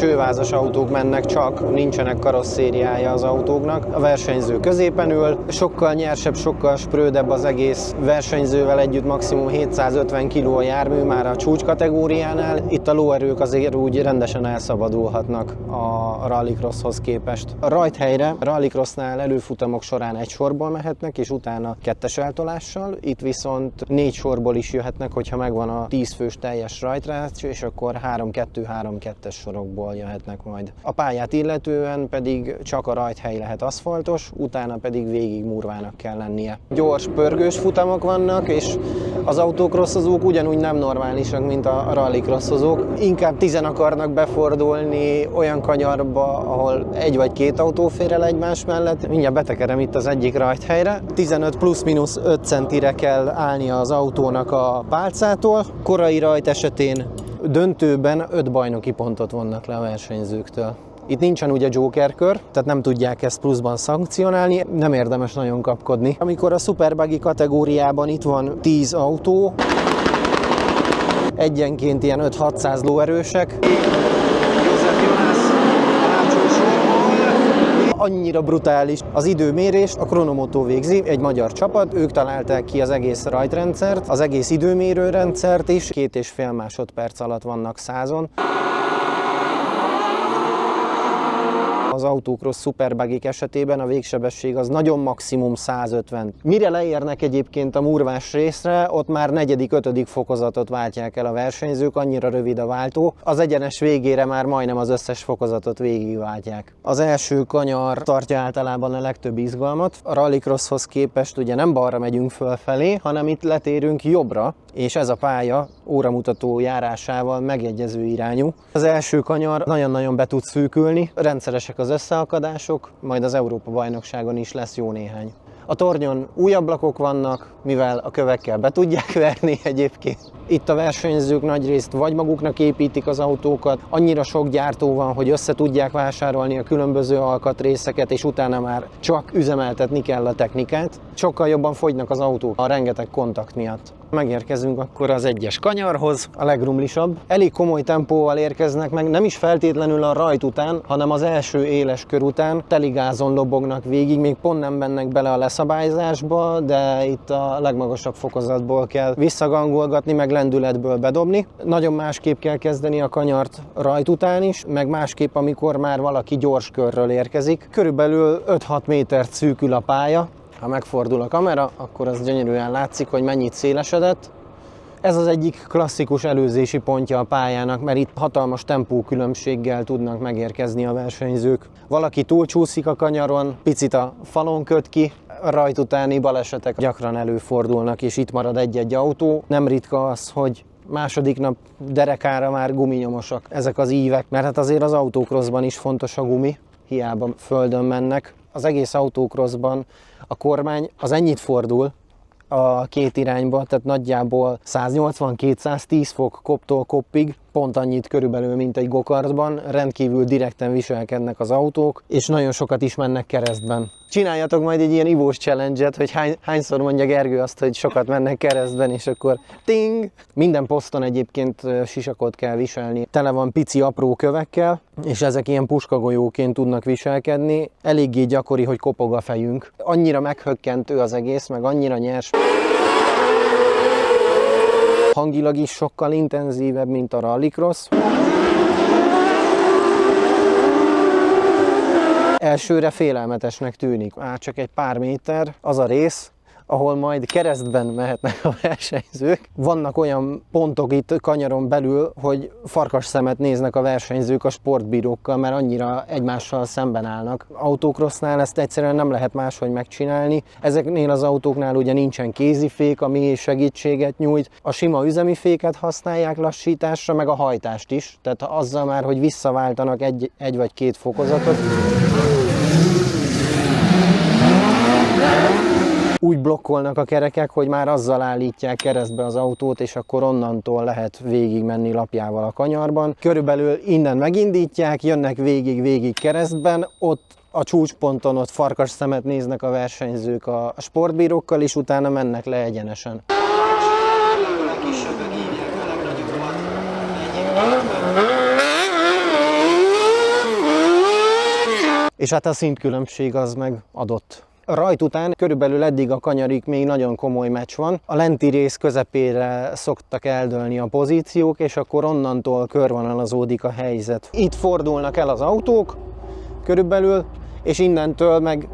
csővázas autók mennek csak, nincsenek karosszériája az autóknak. A versenyző középen ül, sokkal nyersebb, sokkal sprödebb az egész, versenyzővel együtt maximum 750 kg a jármű már a csúcs kategóriánál. Itt a lóerők azért úgy rendesen elszabadulhatnak a rallycrosshoz képest. A rajthelyre rallycrossnál előfutamok során egy sorból mehetnek, és utána kettes eltolással. Itt viszont 4 sorból is jöhetnek, hogyha megvan a 10 fős teljes rajtrács, és akkor 3-2-3-2-es sorokból jöhetnek majd. A pályát illetően pedig csak a rajthely lehet aszfaltos, utána pedig végig murvának kell lennie. Gyors, pörgős futamok vannak, és az autókrosszozók ugyanúgy nem normálisak, mint a rallycrosszozók. Inkább 10 akarnak befordulni olyan kanyarba, ahol 1 vagy 2 autó fér el egymás mellett. Mindjárt betekerem itt az egyik rajthelyre. 15 plusz-minusz 5 centire kell állnia az autónak a pálcától. Korai rajt esetén döntőben 5 bajnoki pontot vonnak le a versenyzőktől. Itt nincsen ugye Joker-kör, tehát nem tudják ezt pluszban szankcionálni, nem érdemes nagyon kapkodni. Amikor a Super Buggy kategóriában itt van 10 autó, egyenként ilyen 5-600 lóerősek. Annyira brutális az időmérést a Kronomoto végzi, egy magyar csapat, ők találták ki az egész rajtrendszert, az egész időmérőrendszert is, 2,5 másodperc alatt vannak 100-on. Az Autocross Super Buggyk esetében a végsebesség az nagyon maximum 150. Mire leérnek egyébként a murvás részre, ott már 4.-5. fokozatot váltják el a versenyzők, annyira rövid a váltó. Az egyenes végére már majdnem az összes fokozatot végigváltják. Az első kanyar tartja általában a legtöbb izgalmat. A rallycrosshoz képest ugye nem balra megyünk fölfelé, hanem itt letérünk jobbra, és ez a pálya óramutató járásával megegyező irányú. Az első kanyar nagyon-nagyon be tud szűkülni, rendszeresek az összeakadások, majd az Európa-bajnokságon is lesz jó néhány. A tornyon új ablakok vannak, mivel a kövekkel be tudják verni egyébként. Itt a versenyzők nagyrészt vagy maguknak építik az autókat, annyira sok gyártó van, hogy össze tudják vásárolni a különböző alkatrészeket, és utána már csak üzemeltetni kell a technikát. Sokkal jobban fogynak az autók a rengeteg kontakt miatt. Megérkezünk akkor az egyes kanyarhoz, a legrumlisabb. Elég komoly tempóval érkeznek meg, nem is feltétlenül a rajt után, hanem az első éles kör után. Teligázon lobognak végig, még pont nem mennek bele a leszabályzásba, de itt a legmagasabb fokozatból kell visszagangolgatni, meg lendületből bedobni. Nagyon másképp kell kezdeni a kanyart rajt után is, meg másképp, amikor már valaki gyors körről érkezik. Körülbelül 5-6 métert szűkül a pálya. Ha megfordul a kamera, akkor az gyönyörűen látszik, hogy mennyit szélesedett. Ez az egyik klasszikus előzési pontja a pályának, mert itt hatalmas tempókülönbséggel tudnak megérkezni a versenyzők. Valaki túlcsúszik a kanyaron, picit a falon köt ki, a rajt utáni balesetek gyakran előfordulnak, és itt marad egy-egy autó. Nem ritka az, hogy második nap derekára már guminyomosak ezek az ívek, mert hát azért az autókrosszban is fontos a gumi, hiába földön mennek. Az egész autókrosszban a kormány az ennyit fordul a két irányba, tehát nagyjából 180-210 fok koptól koppig, pont annyit körülbelül, mint egy gokartban, rendkívül direkten viselkednek az autók, és nagyon sokat is mennek keresztben. Csináljatok majd egy ilyen ivós challenge-et, hogy hányszor mondja Gergő azt, hogy sokat mennek keresztben, és akkor ting! Minden poszton egyébként sisakot kell viselni. Tele van pici apró kövekkel, és ezek ilyen puskagolyóként tudnak viselkedni. Eléggé gyakori, hogy kopog a fejünk. Annyira meghökkentő az egész, meg annyira nyers. Hangilag is sokkal intenzívebb, mint a rallycross. Elsőre félelmetesnek tűnik. Csak egy pár méter az a rész, ahol majd keresztben mehetnek a versenyzők. Vannak olyan pontok itt kanyaron belül, hogy farkas szemet néznek a versenyzők a sportbírókkal, mert annyira egymással szemben állnak. Autocrossnál ezt egyszerűen nem lehet máshogy megcsinálni. Ezeknél az autóknál ugye nincsen kézifék, ami segítséget nyújt. A sima üzemi féket használják lassításra, meg a hajtást is. Tehát azzal már, hogy visszaváltanak egy vagy két fokozatot. Úgy blokkolnak a kerekek, hogy már azzal állítják keresztbe az autót, és akkor onnantól lehet végigmenni lapjával a kanyarban. Körülbelül innen megindítják, jönnek végig keresztben, ott a csúcsponton ott farkas szemet néznek a versenyzők a sportbírókkal, és utána mennek le egyenesen. és hát a szintkülönbség az meg adott. A rajt után körülbelül eddig a kanyarig még nagyon komoly meccs van. A lenti rész közepére szoktak eldőlni a pozíciók, és akkor onnantól körvonalazódik a helyzet. Itt fordulnak el az autók körülbelül, és innentől meg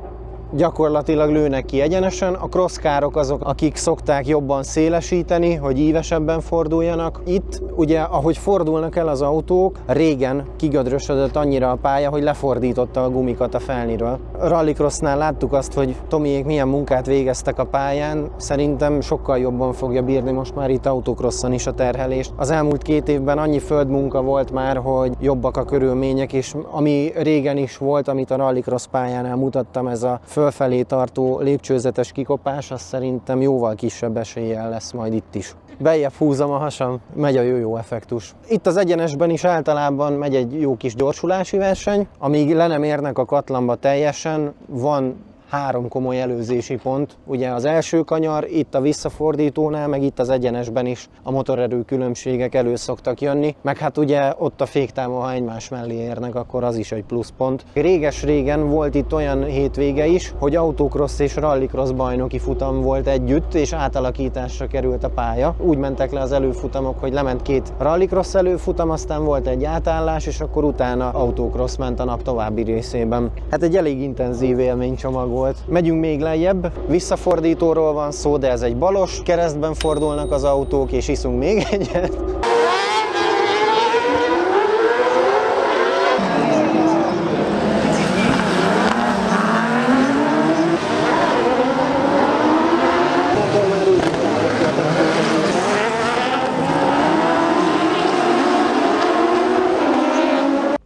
gyakorlatilag lőnek ki egyenesen. A crosskárok azok, akik szokták jobban szélesíteni, hogy ívesebben forduljanak. Itt ugye, ahogy fordulnak el az autók, régen kigödrösödött annyira a pálya, hogy lefordította a gumikat a felniről. A rallycrossnál láttuk azt, hogy Tomiék milyen munkát végeztek a pályán. Szerintem sokkal jobban fogja bírni most már itt autocrosson is a terhelést. Az elmúlt 2 évben annyi földmunka volt már, hogy jobbak a körülmények, és ami régen is volt, amit a rallycross pályánál mutattam, ez a fölfelé tartó lépcsőzetes kikopás, az szerintem jóval kisebb eséllyel lesz majd itt is. Beljebb húzom a hasam, megy a jó effektus. Itt az egyenesben is általában megy egy jó kis gyorsulási verseny, amíg le nem érnek a katlanba teljesen, van 3 komoly előzési pont. Ugye az első kanyar, itt a visszafordítónál, meg itt az egyenesben is a motorerő különbségek elő szoktak jönni, meg hát ugye ott a féktávon, ha egymás mellé érnek, akkor az is egy pluszpont. Réges-régen volt itt olyan hétvége is, hogy autocross és rallycross bajnoki futam volt együtt, és átalakításra került a pálya. Úgy mentek le az előfutamok, hogy lement 2 rallycross előfutam, aztán volt egy átállás, és akkor utána autocross ment a nap további részében. Hát egy elég intenzív élménycsomag volt. Megyünk még lejjebb, visszafordítóról van szó, de ez egy balos, keresztben fordulnak az autók, és iszunk még egyet.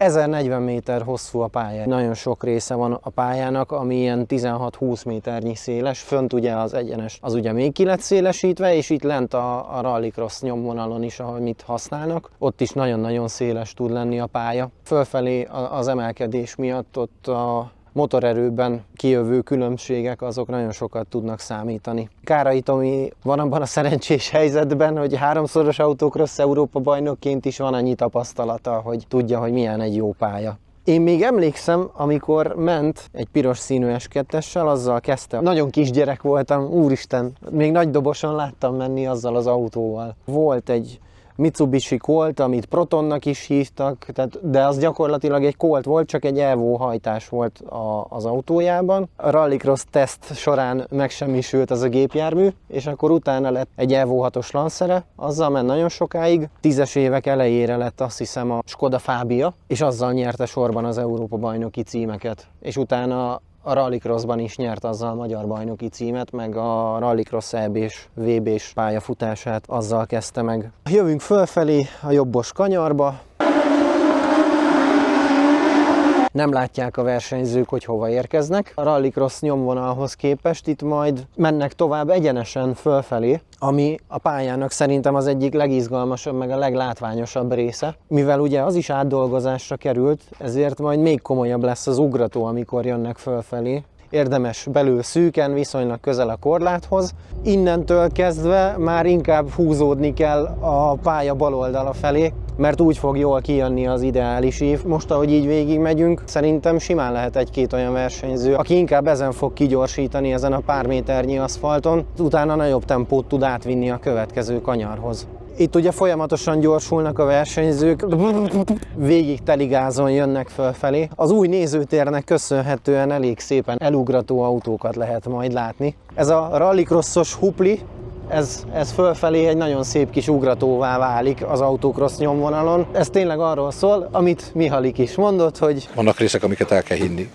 ...1040 méter hosszú a pálya. Nagyon sok része van a pályának, ami ilyen 16-20 méternyi széles. Fönt ugye az egyenes, az ugye még ki lett szélesítve, és itt lent a rallycross nyomvonalon is, amit használnak, ott is nagyon-nagyon széles tud lenni a pálya. Fölfelé az emelkedés miatt ott a motorerőben kijövő különbségek azok nagyon sokat tudnak számítani. Kárai Tomi van abban a szerencsés helyzetben, hogy 3-szoros autocross Európa bajnokként is van annyi tapasztalata, hogy tudja, hogy milyen egy jó pálya. Én még emlékszem, amikor ment egy piros színű S2-essel, azzal kezdte. Nagyon kisgyerek voltam, úristen, még nagy doboson láttam menni azzal az autóval. Volt egy Mitsubishi Colt, amit Protonnak is hívtak, de az gyakorlatilag egy Colt volt, csak egy Evo hajtás volt az autójában. A rallycross teszt során megsemmisült az a gépjármű, és akkor utána lett egy Evo 6-os Lancere, azzal ment nagyon sokáig. 10-es évek elejére lett azt hiszem a Skoda Fabia, és azzal nyerte sorban az Európa bajnoki címeket. És utána a rallycrossban is nyert azzal a magyar bajnoki címet, meg a rallycross EB-s, VB-s pályafutását azzal kezdte meg. Jövünk fölfelé a jobbos kanyarba. Nem látják a versenyzők, hogy hova érkeznek. A rallycross nyomvonalhoz képest itt majd mennek tovább egyenesen fölfelé, ami a pályának szerintem az egyik legizgalmasabb, meg a leglátványosabb része. Mivel ugye az is átdolgozásra került, ezért majd még komolyabb lesz az ugrató, amikor jönnek fölfelé. Érdemes belül szűken, viszonylag közel a korláthoz. Innentől kezdve már inkább húzódni kell a pálya bal oldala felé, mert úgy fog jól kijönni az ideális ív. Most, ahogy így végig megyünk, szerintem simán lehet 1-2 olyan versenyző, aki inkább ezen fog kigyorsítani, ezen a pár méternyi aszfalton, utána nagyobb tempót tud átvinni a következő kanyarhoz. Itt ugye folyamatosan gyorsulnak a versenyzők, végig teligázon jönnek fölfelé. Az új nézőtérnek köszönhetően elég szépen elugrató autókat lehet majd látni. Ez a rallycrossos hupli, ez fölfelé egy nagyon szép kis ugratóvá válik az autocross nyomvonalon. Ez tényleg arról szól, amit Mihalik is mondott, hogy... Vannak részek, amiket el kell hinni.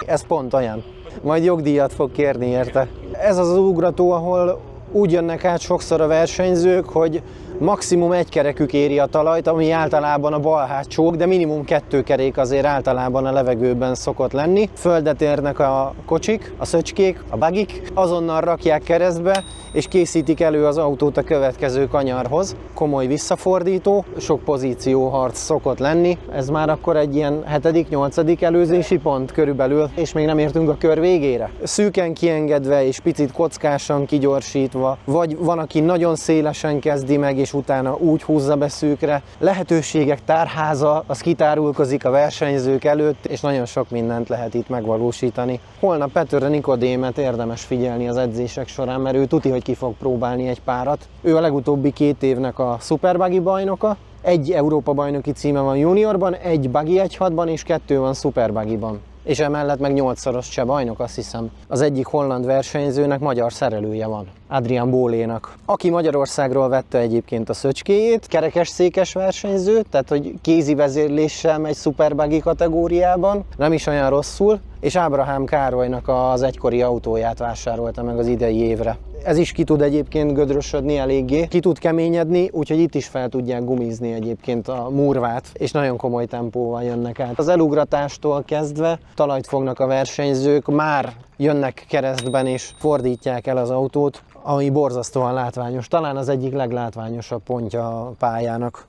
Ez pont olyan. Majd jogdíjat fog kérni érte. Ez az ugrató, ahol úgy jönnek át sokszor a versenyzők, hogy maximum 1 kerekük éri a talajt, ami általában a bal hátsók, de minimum 2 kerék azért általában a levegőben szokott lenni. Földet érnek a kocsik, a szöcskék, a buggyk, azonnal rakják keresztbe, és készítik elő az autót a következő kanyarhoz. Komoly visszafordító, sok pozícióharc szokott lenni. Ez már akkor egy ilyen 7.-8. előzési pont körülbelül, és még nem értünk a kör végére. Szűken kiengedve és picit kockásan kigyorsítva, vagy van, aki nagyon szélesen kezdi meg, és utána úgy húzza be szűkre. Lehetőségek tárháza, az kitárulkozik a versenyzők előtt, és nagyon sok mindent lehet itt megvalósítani. Holnap Petőre Nikodémet érdemes figyelni az edzések során, mert ő tuti, hogy ki fog próbálni egy párat. Ő a legutóbbi 2 évnek a Superbuggy bajnoka. 1 Európa-bajnoki címe van juniorban, 1 Buggy 1.6-ban és 2 van Superbuggyban. És emellett meg 8-szoros cseh bajnok, azt hiszem. Az egyik holland versenyzőnek magyar szerelője van, Adrian Bólénak, aki Magyarországról vette egyébként a szöcskéjét, kerekesszékes versenyző, tehát hogy kézi vezérléssel megy Superbuggy kategóriában, nem is olyan rosszul, és Ábrahám Károlynak az egykori autóját vásárolta meg az idei évre. Ez is ki tud egyébként gödrösödni eléggé, ki tud keményedni, úgyhogy itt is fel tudják gumizni egyébként a murvát, és nagyon komoly tempóval jönnek át. Az elugratástól kezdve talajt fognak a versenyzők, már jönnek keresztben és fordítják el az autót, ami borzasztóan látványos, talán az egyik leglátványosabb pontja a pályának.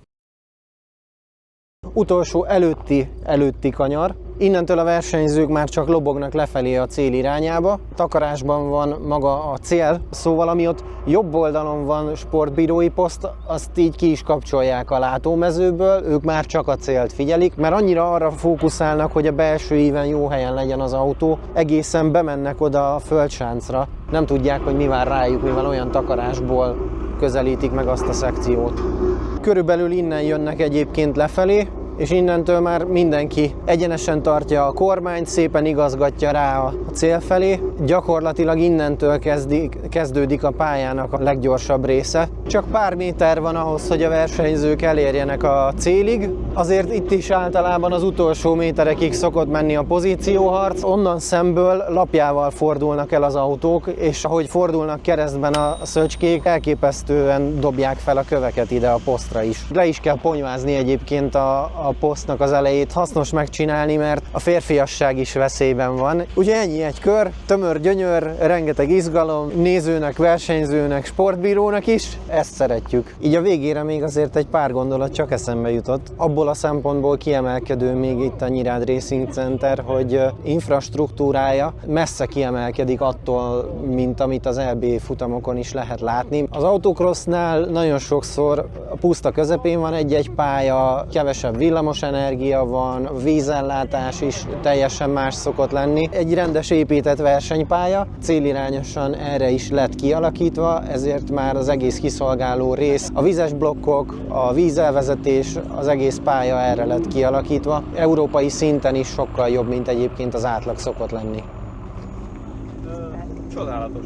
Utolsó előtti kanyar. Innentől a versenyzők már csak lobognak lefelé a cél irányába. Takarásban van maga a cél, szóval ami ott jobb oldalon van sportbírói poszt, azt így ki is kapcsolják a látómezőből, ők már csak a célt figyelik, mert annyira arra fókuszálnak, hogy a belső íven jó helyen legyen az autó, egészen bemennek oda a földsáncra, nem tudják, hogy mi vár rájuk, mivel olyan takarásból közelítik meg azt a szekciót. Körülbelül innen jönnek egyébként lefelé, és innentől már mindenki egyenesen tartja a kormányt, szépen igazgatja rá a cél felé. Gyakorlatilag innentől kezdődik a pályának a leggyorsabb része. Csak pár méter van ahhoz, hogy a versenyzők elérjenek a célig. Azért itt is általában az utolsó méterekig szokott menni a pozícióharc. Onnan szemből lapjával fordulnak el az autók, és ahogy fordulnak keresztben a szöcskék, elképesztően dobják fel a köveket ide a posztra is. Le is kell ponyvázni egyébként a posztnak az elejét, hasznos megcsinálni, mert a férfiasság is veszélyben van. Ugye ennyi egy kör, tömör, gyönyör, rengeteg izgalom, nézőnek, versenyzőnek, sportbírónak is, ezt szeretjük. Így a végére még azért egy pár gondolat csak eszembe jutott. Abból a szempontból kiemelkedő még itt a Nyírád Racing Center, hogy infrastruktúrája messze kiemelkedik attól, mint amit az EB futamokon is lehet látni. Az autocrossnál nagyon sokszor a puszta közepén van egy-egy pálya, kevesebb villamos energia van, a vízellátás is teljesen más szokott lenni. Egy rendes épített versenypálya, célirányosan erre is lett kialakítva, ezért már az egész kiszolgáló rész, a vizes blokkok, a vízelvezetés, az egész pálya erre lett kialakítva. Európai szinten is sokkal jobb, mint egyébként az átlag szokott lenni. Csodálatos.